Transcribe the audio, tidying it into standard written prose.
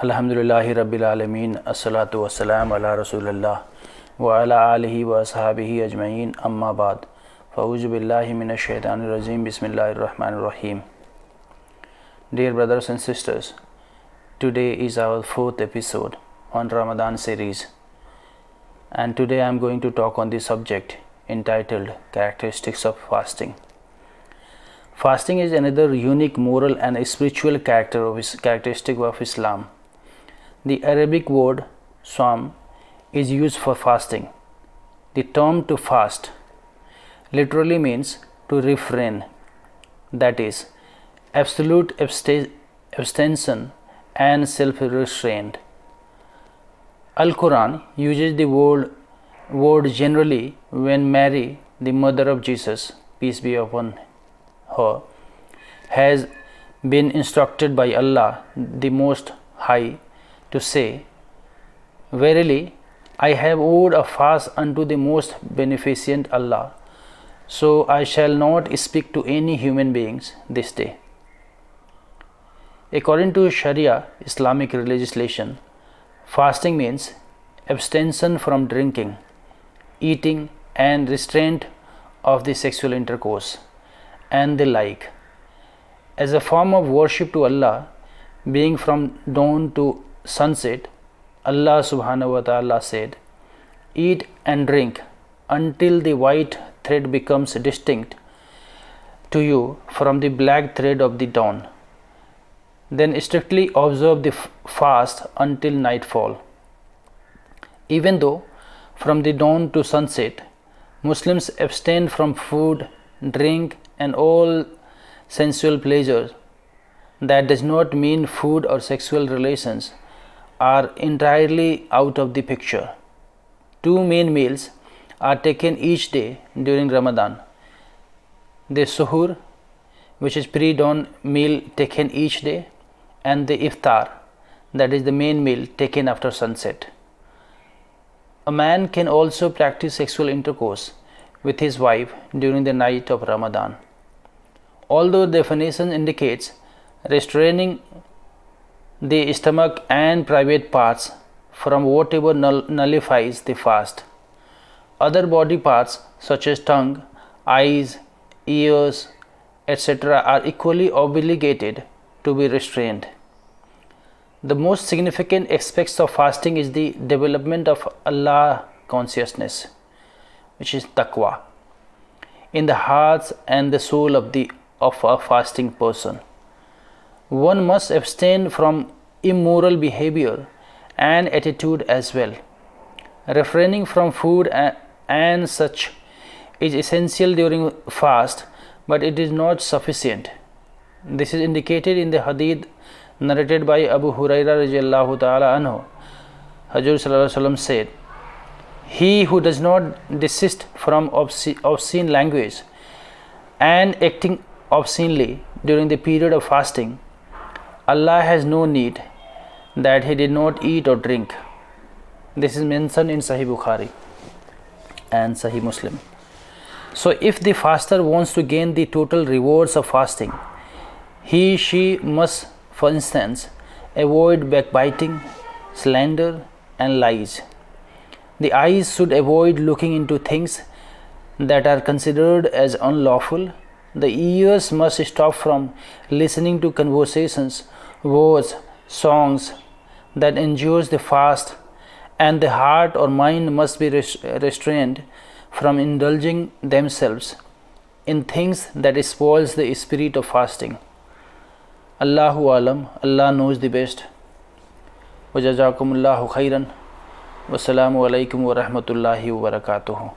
अल्हम्दुलिल्लाहि रब्बिल आलमीन अस्सलातु वस्सलाम अला रसूलिल्लाह व अला आलिहि व अस्हाबिहि अजमईन अम्मा बाद फ़ऊज़ु बिल्लाहि मिनश शैतानिर रजीम बिस्मिल्लाहिर रहमानिर रहीम। Dear brothers and sisters, today is our fourth episode on Ramadan series, and today I am going to talk on the subject entitled Characteristics of Fasting. Fasting is another unique moral and spiritual characteristic of Islam. The Arabic word "sawm" is used for fasting. The term "to fast" literally means to refrain, that is, absolute abstention and self-restraint. Al-Quran uses the word generally when Mary, the mother of Jesus, peace be upon her, has been instructed by Allah the Most High to say, "Verily, I have vowed a fast unto the most beneficent Allah, so I shall not speak to any human beings this day." According to Sharia Islamic legislation, fasting means abstention from drinking, eating, and restraint of the sexual intercourse and the like, as a form of worship to Allah, being from dawn to sunset. Allah subhanahu wa ta'ala said, "Eat and drink until the white thread becomes distinct to you from the black thread of the dawn. Then strictly observe the fast until nightfall." Even though from the dawn to sunset Muslims abstain from food, drink, and all sensual pleasures, that does not mean food or sexual relations are entirely out of the picture. Two main meals are taken each day during Ramadan: the suhoor, which is pre-dawn meal taken each day, and the iftar, that is the main meal taken after sunset. A man can also practice sexual intercourse with his wife during the night of Ramadan. Although the definition indicates restraining the stomach and private parts from whatever nullifies the fast, other body parts such as tongue, eyes, ears, etc. are equally obligated to be restrained. The most significant aspects of fasting is the development of Allah consciousness, which is taqwa, in the hearts and the soul of a fasting person. One must abstain from immoral behavior and attitude as well. Refraining from food and such is essential during fast, but it is not sufficient. This is indicated in the hadith narrated by Abu Hurairah radhiyallahu ta'ala anhu. Hajur sallallahu alaihi wasallam said, "He who does not desist from obscene language and acting obscenely during the period of fasting, Allah has no need that he did not eat or drink." This is mentioned in Sahih Bukhari and Sahih Muslim. So if the faster wants to gain the total rewards of fasting, she must, for instance, avoid backbiting, slander, and lies. The eyes should avoid looking into things that are considered as unlawful. The ears must stop from listening to conversations, words, songs that injures the fast, and the heart or mind must be restrained from indulging themselves in things that spoils the spirit of fasting. Allahu alam, Allah knows the best. Wa jazakumullahu khairan. Wassalamu alaikum wa rahmatullahi wa barakatuhu.